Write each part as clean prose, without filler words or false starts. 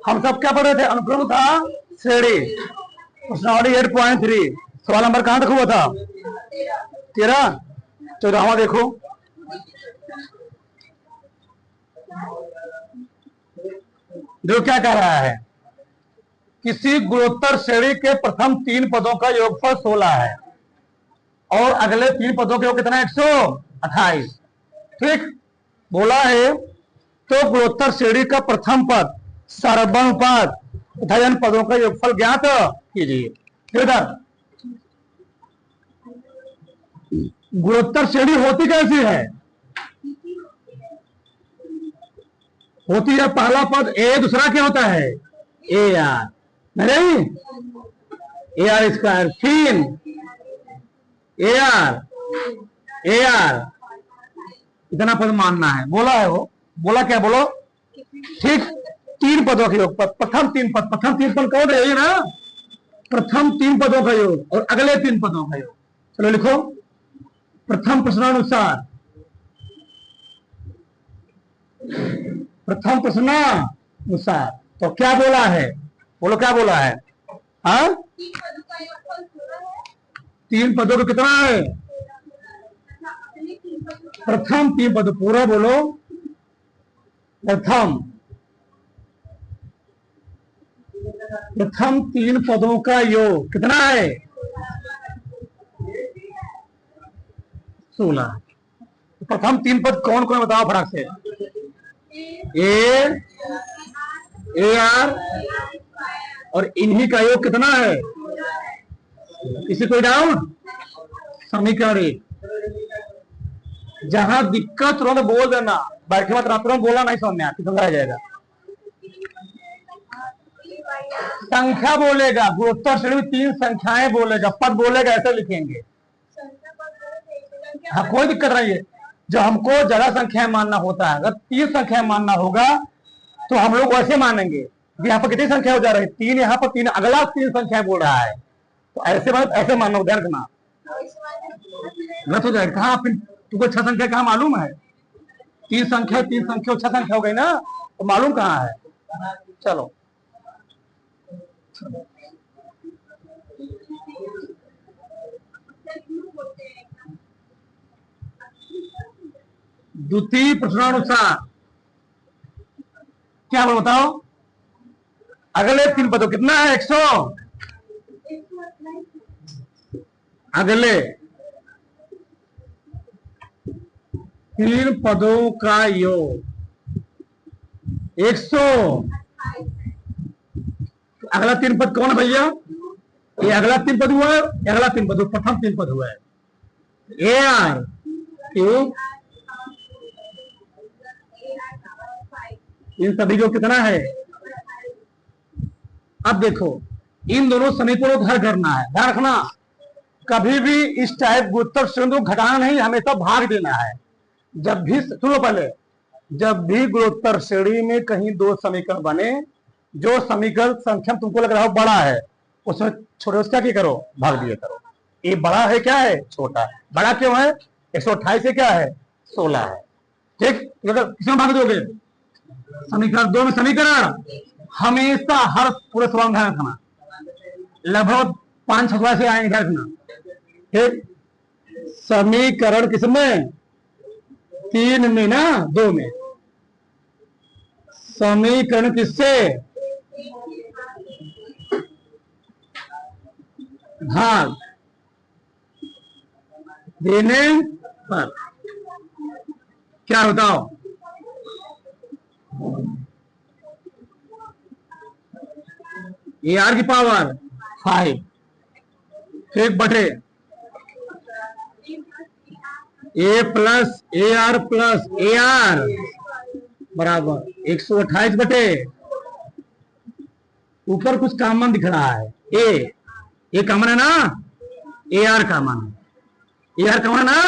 हम सब क्या पढ़ रहे थे? अनुक्रम था श्रेणी, प्रश्नावली 8.3। सवाल नंबर कहां तक हुआ था? 13। 14वां देखो, जो क्या कह रहा है, किसी गुणोत्तर श्रेणी के प्रथम 3 पदों का योगफल 16 है और अगले 3 पदों के योग कितना? 128। ठीक बोला है। तो गुणोत्तर श्रेणी का प्रथम पद सर्वानुपात तथा इन पदों का योगफल ज्ञात कीजिए। गुणोत्तर श्रेणी होती कैसी है? होती है पहला पद ए, दूसरा क्या होता है? ए आर, नहीं A R square, 3 A R इतना पद मानना है। बोला है वो, बोला क्या? बोलो। ठीक, 3 पदों के योग, प्रथम 3 पद, प्रथम 3 पद कौन है ना? प्रथम 3 पदों का योग और अगले 3 पदों का योग। चलो लिखो, प्रथम प्रश्नानुसार, प्रथम प्रश्नानुसार तो क्या बोला है? बोलो क्या बोला है? हाँ, 3 पदों का कितना है? प्रथम 3 पद, पूरा बोलो। प्रथम 3 पदों का योग कितना है? 16। प्रथम 3 पद कौन कौन बताओ फटाक से? ए आर और इन्हीं का योग कितना है? किसी कोई डाउट? समीकरण 1। जहां दिक्कत तुरंत बोल देना, बैठे मत तुरंत बोला नहीं, समझ में आती समझा जाएगा। संख्या बोलेगा, गुणोत्तर श्रेणी में 3 संख्याएं बोलेगा, पद बोलेगा, ऐसे लिखेंगे। हाँ, कोई दिक्कत नहीं है। जो हमको ज्यादा संख्याएं मानना होता है, अगर 3 संख्याएं मानना होगा तो हम लोग वैसे मानेंगे। यहाँ पर कितनी संख्या हो जा रही है? 3, यहाँ पर 3, अगला 3 संख्याएं बोल रहा है, तो ऐसे मानना, ध्यान रखना, गलत हो जाएगा। कहाँ फिर तुमको 6 संख्या कहाँ मालूम है? 3 संख्या 6 संख्या हो गई ना, तो मालूम कहाँ है? चलो द्वितीय प्रश्नानुसार क्या बोलो बताओ? अगले 3 पदों कितना है? 100। अगले 3 पदों का योग 100। अगला 3 पद कौन है भैया? ये अगला 3 पद हुआ है, अगला 3 पद, प्रथम 3 पद हुआ है। ए आर क्यूब, इन सभी को कितना है? अब देखो, इन दोनों समीकरणों को हल करना है। ध्यान रखना, कभी भी इस टाइप गुणोत्तर श्रेणी को घटाना नहीं, हमेशा भाग देना है। जब भी, सुनो पहले, जब भी गुणोत्तर श्रेणी में कहीं 2 समीकरण बने, जो समीकरण संख्या तुमको लग रहा हो बड़ा है, उसमें छोटे उसका क्या करो? भाग दिया करो। ये बड़ा है, क्या है? छोटा। बड़ा क्यों है? 128 से क्या है? 16 है। ठीक, किसमें भाग दोगे? समीकरण 2 में। समीकरण हमेशा हर पूरे सवाल में ध्यान रखना, लगभग 5-6 सवाल से आएंगे, ध्यान रखना। ठीक, समीकरण किसमें? 3 में ना, 2 में। समीकरण किससे? भाग देने पर क्या बताओ? ए आर की पावर 5 1 बटे A plus A R plus A R बराबर 128 बटे, ऊपर कुछ कॉमन दिख रहा है, ए कॉमन है ना? ए आर कॉमन है, ए आर कॉमन है ना?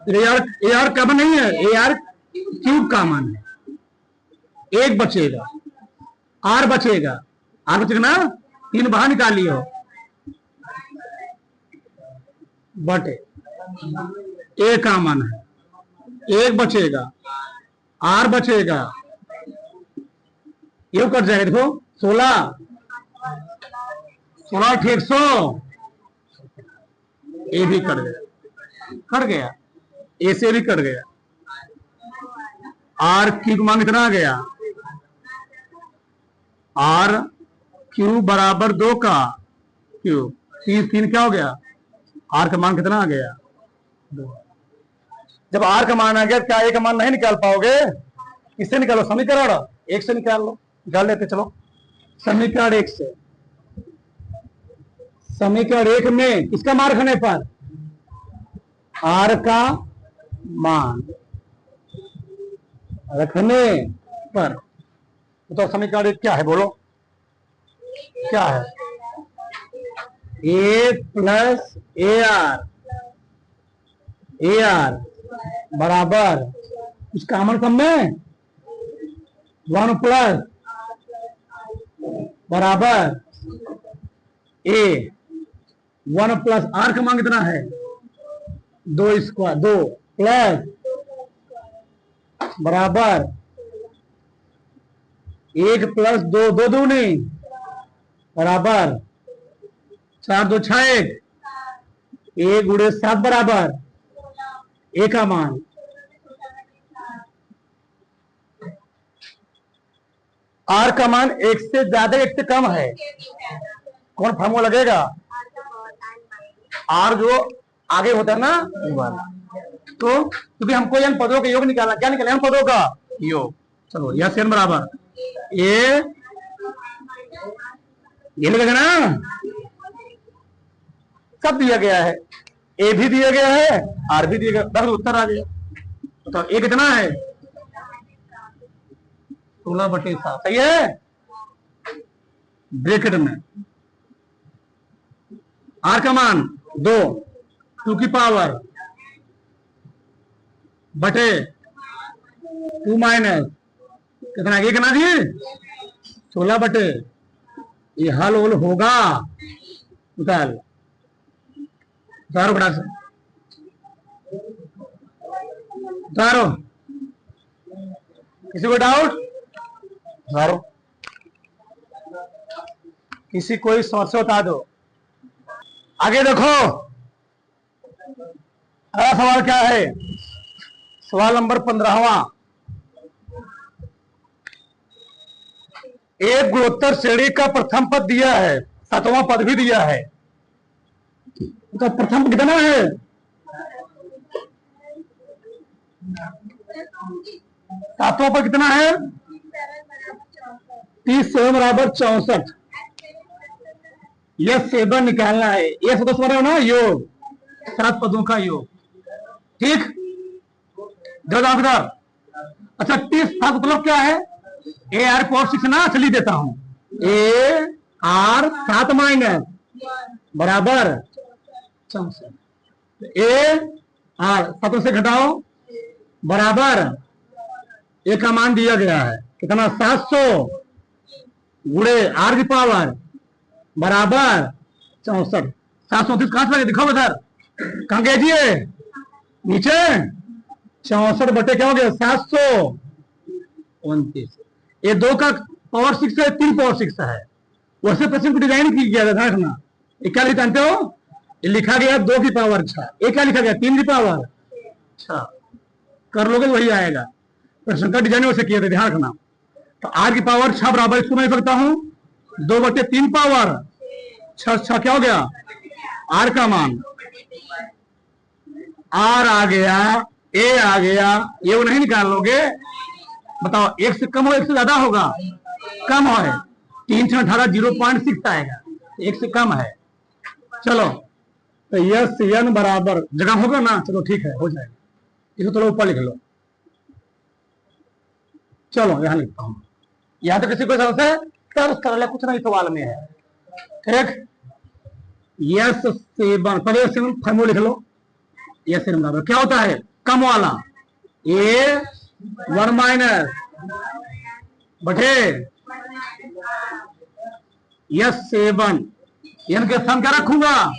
ए आर कॉमन नहीं है, ए आर क्यूब कॉमन है। 1 बचेगा, आर बचेगा, आर बचेगा ना, 3 बाहर निकालिए बटे ए कॉमन है, 1 बचेगा, आर बचेगा, ये कट जाएगा, देखो 16 16 ठीक 100, ए भी कट गया, ए से भी कट गया। आर क्यू का मान कितना आ गया, आर क्यू बराबर 2 का क्यू, 3 क्या हो गया, आर का मान कितना आ गया 2। जब आर का मान आ गया, क्या ए का मान नहीं निकाल पाओगे, किससे निकालो, समीकरण 1 से निकाल लो, निकाल लेते चलो। समीकरण 1 से, समीकरण 1 में किसका मान रखने पर, आर का मान रखने पर, तो समीकरण 1 क्या है बोलो, क्या है, ए प्लस ए आर बराबर कुछ कॉमन सम में 1 प्लस बराबर ए, 1 प्लस आर का मान कितना है 2 स्क्वायर, 2 प्लस बराबर 1 प्लस 2, 2 दूनी बराबर 4, 2 6 1, 1 गुणे 7 बराबर ए का मान, आर का मान 1 से ज्यादा 1 से कम है, कौन फॉर्मूला लगेगा, आर जो आगे होता है ना तो क्योंकि हमको n पदों का योग निकालना, क्या निकालना, n पदों का योग। चलो यह n बराबर ए, ये लगेगा ना, सब दिया गया है, ए भी दिया गया है, आर भी दिया गया, बस उत्तर आ गया। तो ए कितना है 16/7, सही है। ब्रैकेट में आर का मान 2 2 की पावर बटे 2 माइनस कितना, ये कितना दिए 16 बटे, ये हल होल होगा, उतार उतारो बड़ा से उतारो, किसी को डाउट उतारो, किसी कोई समस्या बता दो। आगे देखो अगला सवाल क्या है, सवाल नंबर 15वां, एक गुणोत्तर श्रेणी का प्रथम पद दिया है, 7वां पद भी दिया है, तो प्रथम पद कितना है, 7वां पद कितना है 30 बराबर 64, यह 7 निकालना है, यह सदस्य बना ना योग, 7 पदों का योग, ठीक। दावेदार अच्छा 30 मतलब क्या है, ए आर पावर 6 ना, चलिए देता हूं, ए आर 7 माइनस बराबर 64, ए आर 7 से घटाओ बराबर ए का मान दिया गया है कितना 700 गुणे आर की पावर बराबर 64, 730 कहां से लगे दिखाओ इधर, कहां गए नीचे, 64 बटे क्या हो गया 729, ये 2 का पावर 6 है, 3 पावर 6 है, वैसे प्रश्न को डिजाइन किया गया रखना, ये क्या जानते हो, ये लिखा गया 2 की पावर 6, ये क्या लिखा गया 3 की पावर 6, कर लोगे वही आएगा, प्रश्न का डिजाइन वैसे किया था, ध्यान रखना। तो आर की पावर 6 बराबर इसको मैं सकता हूं 2 बटे 3 पावर 6 क्या हो गया, आर का मान, आर आ गया, ए आ गया, ये वो नहीं निकाल लोगे, बताओ 1 से कम हो 1 से ज्यादा होगा, कम है, 3 से 18 0.6 आएगा, 1 से कम है। चलो तो यस एन बराबर जगह होगा ना, चलो ठीक है हो जाएगा, इसको थोड़ा ऊपर लिख लो, चलो यहां लिखता हूं, यहां तो किसी को समस्या कर ले, कुछ नहीं सवाल में है, ठीक। यस 7 पहले 7 फॉर्मूला लिख लो, यस 7 बराबर क्या होता है, कम वाला ए 1 माइनस बटे यस 7, एन के स्थान क्या रखूंगा,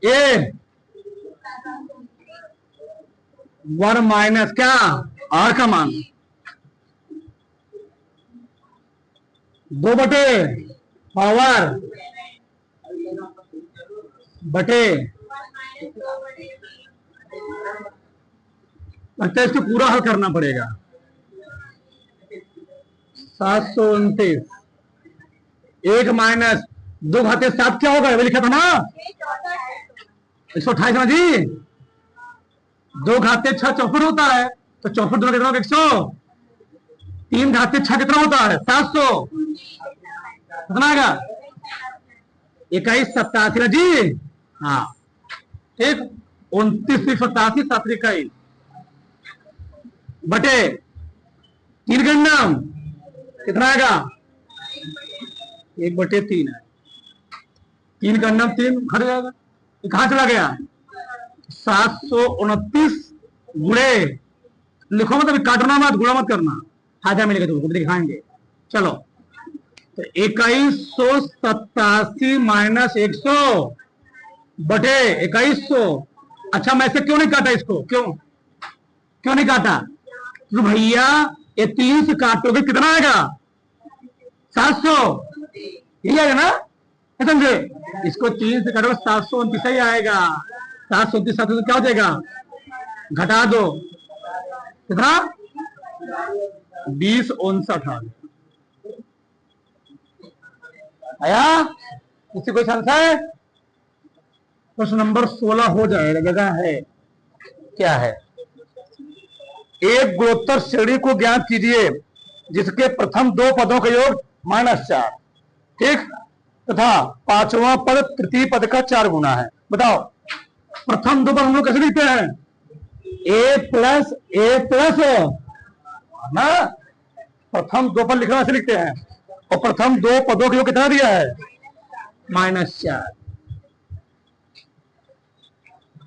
ए 1 माइनस क्या आर का मान, 2 बटे पावर बटे, लगता है इसको पूरा हल करना पड़ेगा। 729 1 माइनस 2 घाते 7 क्या होगा, लिखा था ना 128 ना जी। 2 घाते 6 64 होता है, तो 64 दोनों कितना होगा 100। 3 घाते 6 कितना होता है 700, कितना आएगा 21 87 ना जी। हाँ ठीक, 29 87 7 21 बटे 3 गणना कितना आएगा 1 बटे 3 है। 3 गणना 3 घट जाएगा, कहां चला गया 729 गुणे, लिखो मतलब काटना मत गुणा मत करना, फायदा मिलेगा तुमको दिखाएंगे। चलो तो 2187 माइनस 100 बटे 2100। अच्छा मैं इसे क्यों नहीं काटा, इसको क्यों नहीं काटा, तो भैया ये 3 से काटोगे कितना आएगा 700, यही आएगा ना, समझे। इसको 3 से काटोगे 729 ही आएगा। 729 700 क्या हो जाएगा, घटा दो कितना 2059 आया। इससे कोई संशय, प्रश्न नंबर 16 हो जाएगा, जगह है क्या है। एक गुणोत्तर श्रेणी को ज्ञात कीजिए जिसके प्रथम 2 पदों का योग -4, ठीक, तथा 5वां पद तृतीय पद का 4 गुना है। बताओ प्रथम 2 पद हम लोग कैसे लिखते हैं, a प्लस ना, प्रथम 2 पद लिखना ऐसे लिखते हैं, और प्रथम 2 पदों का योग कितना दिया है -4।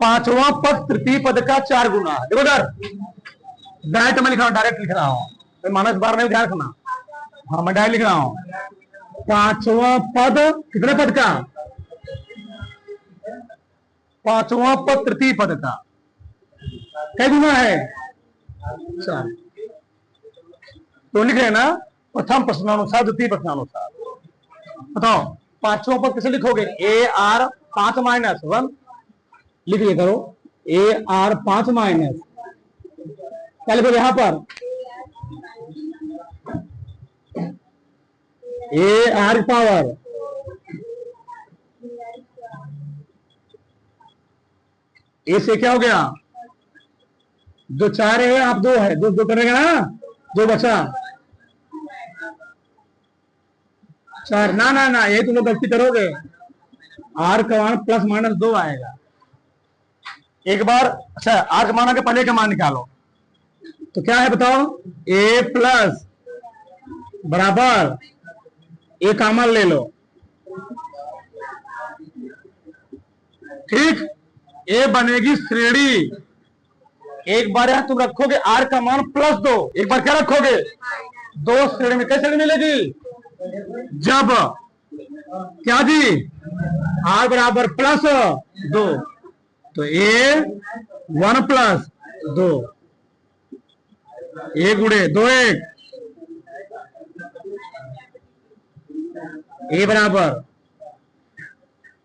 5वां पद तृतीय पद का 4 गुना है। देखो इधर डायरेक्ट मैं लिख रहा हूं, डायरेक्ट लिख रहा हूं, माइनस बार नहीं ध्यान रखना। हाँ मैं डायरेक्ट लिख रहा हूं, 5वां पद कितने पद का, 5वां पद तृतीय पद का क्या गुना है 4। तो लिख रहे ना प्रथम प्रश्नानुसार द्वितीय प्रश्नानुसार। बताओ 5वां पद कैसे लिखोगे, AR 5 माइनस 1 लिख लिया करो, AR 5 माइनस क्या लिखो यहां पर AR पावर ए से क्या हो गया, जो 4 है आप 2 है, 2 करेगा ना, 2 बचा 4 ना ना ना, ये तुम लोग गलती करोगे, आर का मान प्लस माइनस 2 आएगा एक बार। अच्छा आर का मान के पहले का मान निकालो, तो क्या है बताओ, ए प्लस बराबर ए कामन ले लो, ठीक, ए बनेगी श्रेणी। एक बार यहां तुम रखोगे आर का मान +2, एक बार क्या रखोगे 2 श्रेणी में, कैसे मिलेगी, जब क्या जी आर बराबर +2, तो ए 1 + 2, ए गुणे 2 1, ए बराबर,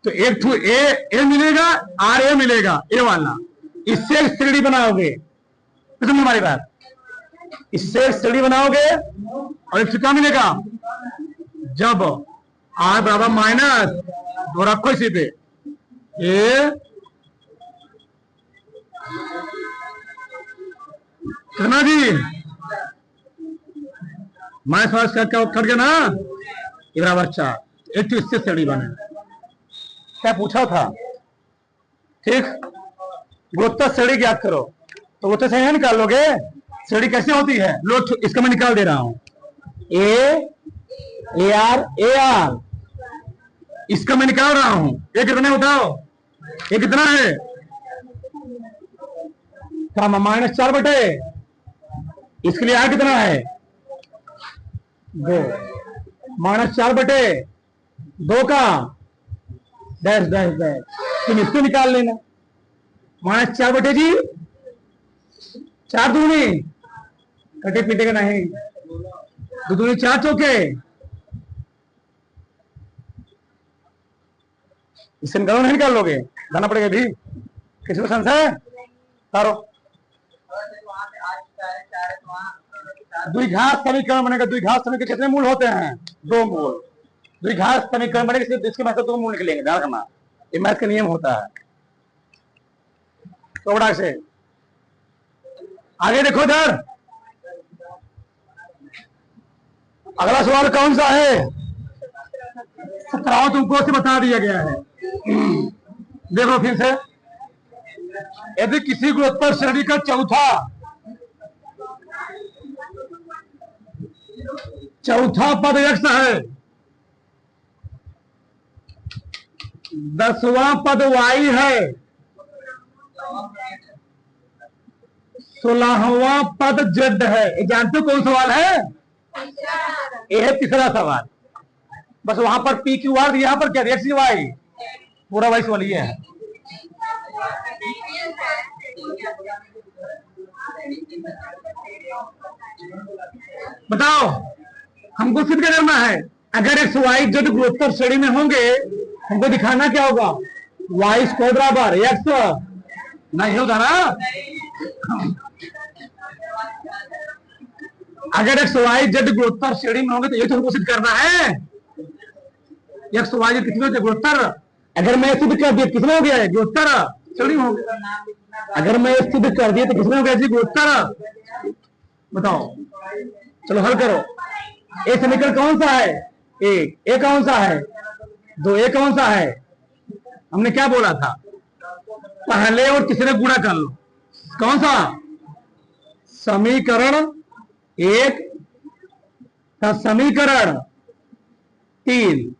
तो एक ठू ए मिलेगा, आर ए मिलेगा, ए वाला, इससे श्रेणी बनाओगे, तो तुम हमारी बात, इससे श्रेणी बनाओगे और इससे क्या मिलेगा, जब आर बराबर माइनस 2 रखो इसी पे, ए कितना जी माइनस क्या कट गया ना, ये बराबर 4, एक तो इससे श्रेणी बने। क्या पूछा था, ठीक, गुणोत्तर श्रेणी ज्ञात करो, तो गुणोत्तर श्रेणी निकाल लोगे, श्रेणी कैसे होती है, लो इसका मैं निकाल दे रहा हूं, ए आर, इसका मैं निकाल रहा हूं, ये कितना बताओ, ये कितना है क्या, -4 बटे, इसके लिए आर कितना है 2, -4 बटे 2 का डैश डैश डैश, तुम इसको निकाल लेना, -4 बटे जी 4 दूनी कटे पीटे का नहीं, 2 दूनी 4 चौके इससे निकालो नहीं निकाल लोगे, जाना पड़ेगा भी। किसी को संशय करो। द्विघात समीकरण बनेगा। द्विघात समीकरण कितने मूल होते हैं? 2 मूल। द्विघात समीकरण बनेगा, इसके मैथ 2 मूल निकलेंगे, ध्यान रखना, ये मैथ का नियम होता है। तो बड़ा से आगे देखो इधर, अगला सवाल कौन सा है? 17 तुमको से बता दिया गया है। देखो फिर से, यदि किसी गुणोत्तर श्रेणी का चौथा पद x है, 10वां पद y है, 16वां पद z है। ये जानते हो कौन सवाल है? यह है तीसरा सवाल। बस वहां पर पी क्यू आर, यहां पर क्या एक्स वाई, पूरा वाई सवाल ये है। बताओ हमको सिद्ध करना है, अगर एक्स वाई जेड गुणोत्तर श्रेणी में होंगे, हमको दिखाना क्या होगा? वाई स्क्वायर बराबर एक्स, नहीं होगा ना? अगर एक्स वाई जेड गुणोत्तर श्रेणी में होंगे तो ये तो हमको सिद्ध करना है। एक्स वाई जेड कितने गुणोत्तर, अगर मैं सिद्ध कर दिया किसमें हो गया है? गुणोत्तर श्रेणी में हो गया। अगर मैं सिद्ध कर दिया तो किसमें हो गया जी? गुणोत्तर। बताओ, चलो हल करो। ए समीकरण कौन सा है? ए कौन सा है? 2 ए कौन सा है? हमने क्या बोला था? पहले और तीसरे गुणा कर लो। कौन सा? समीकरण 1 का समीकरण 3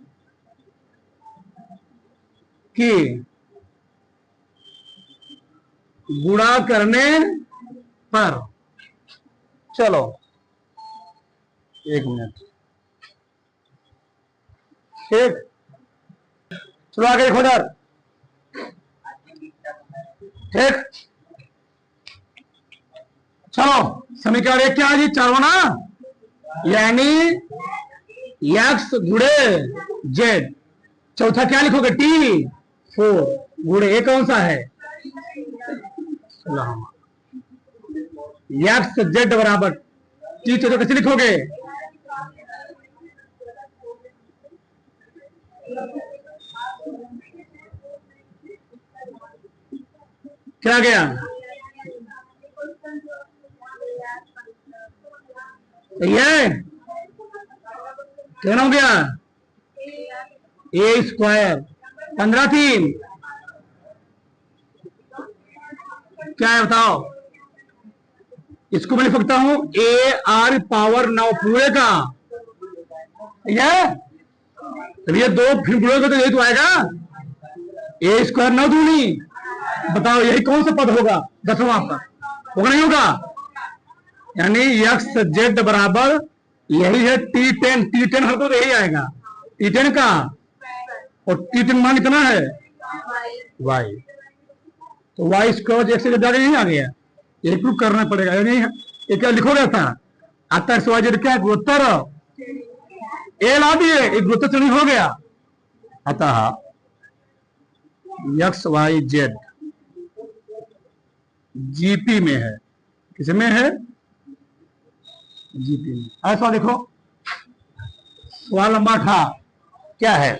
की गुणा करने पर, चलो 1 मिनट, ठीक, चलो आगे देखो इधर, ठीक, चलो समीकरण 1 क्या है जी? 4 ना, यानी एक्स गुणे जेड, चौथा क्या लिखोगे? T4 गुणे ए कौन सा है? एक्स जेड बराबर टी, तो कैसे लिखोगे? क्या गया? ये क्या हो गया? ए स्क्वायर 15 3 क्या है बताओ? इसको मैं लिख सकता हूं ए आर पावर 9 पूरे का, तो ये 2 फिर गुणोगे तो यही तो आएगा, ए स्क्वायर 9 दूनी। बताओ यही कौन सा पद होगा? 10वां पद होगा, नहीं होगा? यानी एक्स जेड बराबर यही है T10। T10 हर तो यही आएगा, T10 का, और T10 मान कितना है? y, तो y स्क्वायर एक्स जेड नहीं आ गया, ये प्रूव करना पड़ेगा। नहीं ये क्या लिखोगे था? आता एक्स वाई जेड क्या है? गुणोत्तर। ए ला दिए, एक गुणोत्तर श्रेणी हो गया। अतः एक्स वाई जेड जीपी में है। किसमें है? जीपी में। ऐसा देखो, सवाल लंबा था, क्या है?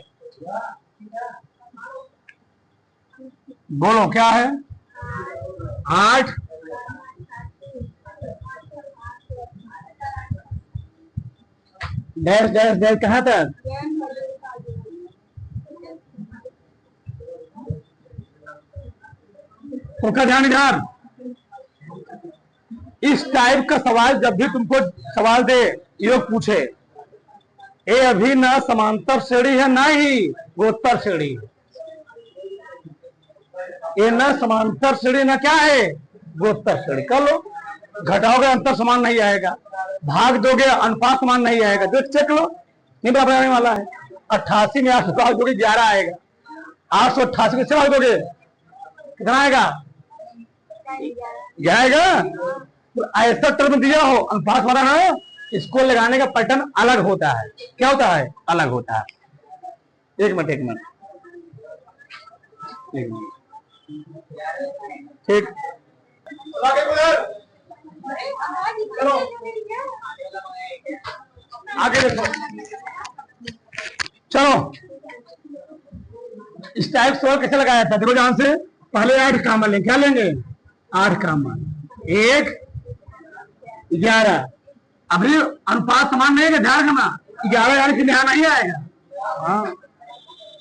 बोलो क्या है? 8 डैश डैश डैश कहां तक? उसका ध्यान इधर। इस टाइप का सवाल जब भी तुमको सवाल दे, योग पूछे, ये अभी न समांतर श्रेणी है ना ही गुणोत्तर श्रेणी, ये न समांतर श्रेणी न क्या है? गुणोत्तर श्रेणी। कर लो, घटाओगे अंतर समान नहीं आएगा, भाग दोगे अनुपात समान नहीं आएगा, देख चेक लो, नहीं बराबर आने वाला है। 88 में 8 भाग दोगे 11 आएगा, 888 में से भाग दोगे कितना आएगा? जाएगा। तो ऐसा टर्म दिया हो अनुपात वाला है, इसको लगाने का पैटर्न अलग होता है। क्या होता है? अलग होता है। एक मिनट ठीक, चलो आगे देखो। चलो इस टाइप सवाल कैसे लगाया था, देखो ध्यान से। पहले 8 कॉमन लेंगे, क्या लेंगे? 8 कॉमन, 1 11। अभी अनुपात समान नहीं है, ध्यान रखना। 11 यानी कि ध्यान नहीं आएगा। हाँ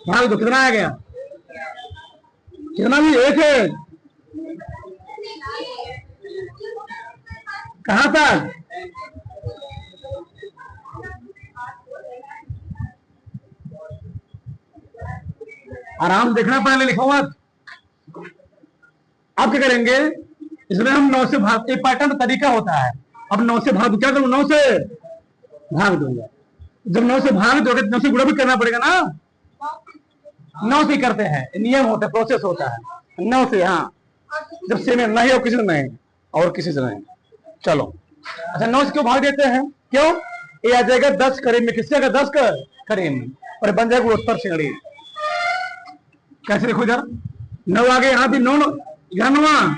भाग दो, कितना आ गया? कितना भी 1 है। कहां तक? आराम देखना, पहले लिखो मत। अब क्या करेंगे, इसमें हम 9 से भाग, एक पैटर्न तरीका होता है। अब 9 से भाग, क्या करूं? 9 से भाग दूंगा। जब 9 से भाग दोगे 9 से गुणा भी करना पड़ेगा ना। 9 से करते हैं, नियम होता है, प्रोसेस होता है। 9 से, हाँ, जब से में नहीं और किसी से नहीं और किसी से नहीं। चलो अच्छा, 9 से क्यों भाग देते हैं? क्यों? ये आ जाएगा 10 करीब में, किससे? 10 करीब में, और बन जाएगा उत्तर श्रेणी। कैसे देखो इधर, 9 आगे, यहां भी 9, यहां 9,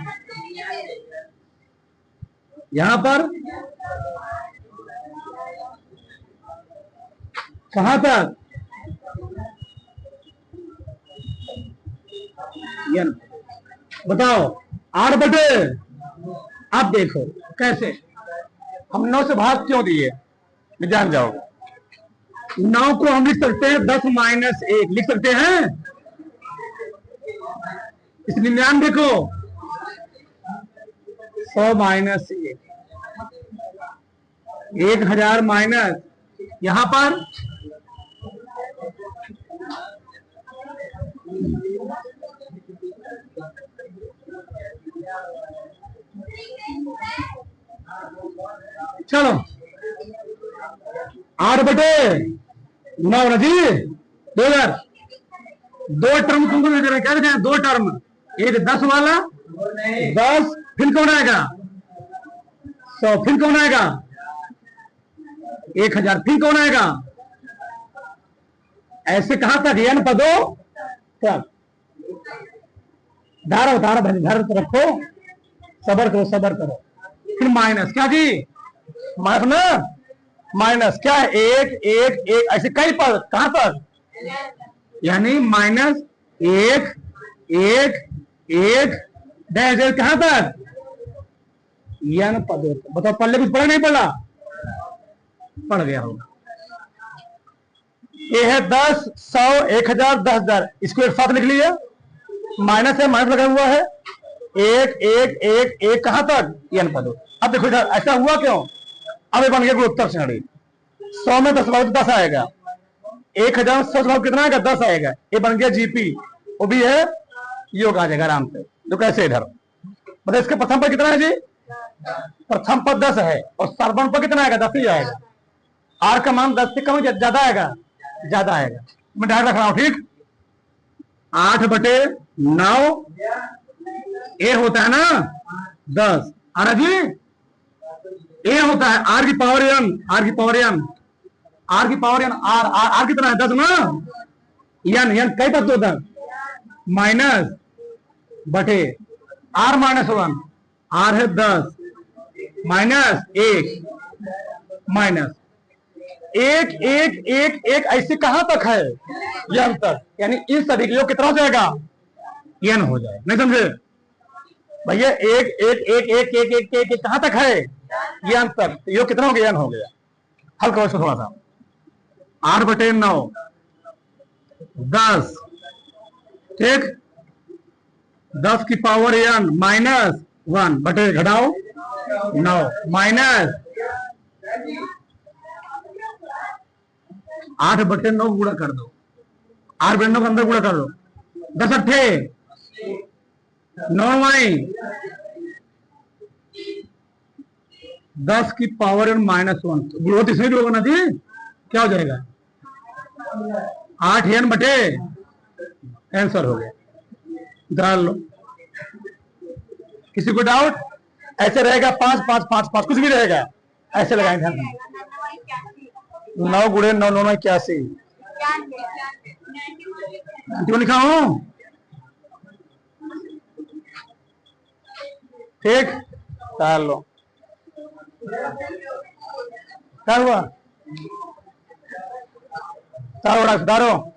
यहां पर कहां तक? बताओ, 8 बटे। अब देखो कैसे हम 9 से भाग क्यों दिए, जान जाओगे। 9 को हम लिख सकते हैं 10 माइनस 1, लिख सकते हैं। इस 99 को 100 माइनस 1, 1000 माइनस, यहां पर चलो 8 बटे 9 ना जी, 2000। 2 टर्म तुमको क्या लिखा है? 2 टर्म, एक 10 वाला 10, फिर कौन आएगा? 100, फिर कौन आएगा? 1000, फिर कौन आएगा? ऐसे कहां तक? n पदो तक। धारा धारा धारा तो रखो, सबर करो, सबर करो। फिर माइनस, क्या जी? माइनस ना, माइनस क्या है? 1 1 1, ऐसे कई पद, कहां तक? यानी माइनस 1 1 1 डैश डैश, कहां तक? n पदों तक। बताओ पढ़ले कुछ पढ़ा नहीं पढ़ा? पढ़ गया होगा। ये है 10 100 1000 10000, इसको एक साथ लिख लिया। माइनस है, माइनस लगा हुआ है। 1 1 1 1, कहां तक? n पदों। अब देखो इधर ऐसा हुआ क्यों? अब ये बन गया उत्तर श्रेणी। 100 में 10 भाग 10 आएगा, 1000 100 भाग कितना आएगा? 10 आएगा। ये बन गया जीपी, वो भी है योग, आ जाएगा आराम से। तो कैसे इधर मतलब इसके प्रथम पर कितना है जी? प्रथम पर 10 है, और सर्वम पर कितना आएगा? 10 ही आएगा। आर का मान 10 से कम ज्यादा आएगा, ज्यादा आएगा। मैं डायरेक्ट रख रहा हूं, ठीक। 8 बटे 9, ए होता है ना 10, आर जी ए होता है आर की पावर एन, आर की पावर एन, आर की power N, R R R कितना है? 10 ना, एन एन कई पद होता है? माइनस बटे आर माइनस 1, आर है 10 माइनस 1, माइनस 1 1 1 1, ऐसे कहां तक है? एन तक। यानी इस सभी के योग कितना हो जाएगा? एन हो जाएगा। नहीं समझे भैया? 1 1 1 1 1 1 1 कहां तक है? एन तक। योग कितना हो गया? एन हो गया। हल करो इसको थोड़ा सा। 8 बटे 9 10, ठीक, 10 की पावर एन माइनस 1 बटे घटाओ 9 माइनस 8 बटे 9 गुणा कर दो, 8 बटे 9 के अंदर गुणा कर दो, 10 अट्ठे 9 वाई 10 की पावर एन माइनस 1, गुणोत्तर इसमें भी होगा ना जी। क्या हो जाएगा? 8 एन बटे, आंसर हो गया। डाल लो। किसी को डाउट? ऐसे रहेगा 5 5 5 5, कुछ भी रहेगा ऐसे लगाएंगे। 9 गुणे 9 9 81, लिखा हूं ठीक, चलो क्या हुआ, सुधारो।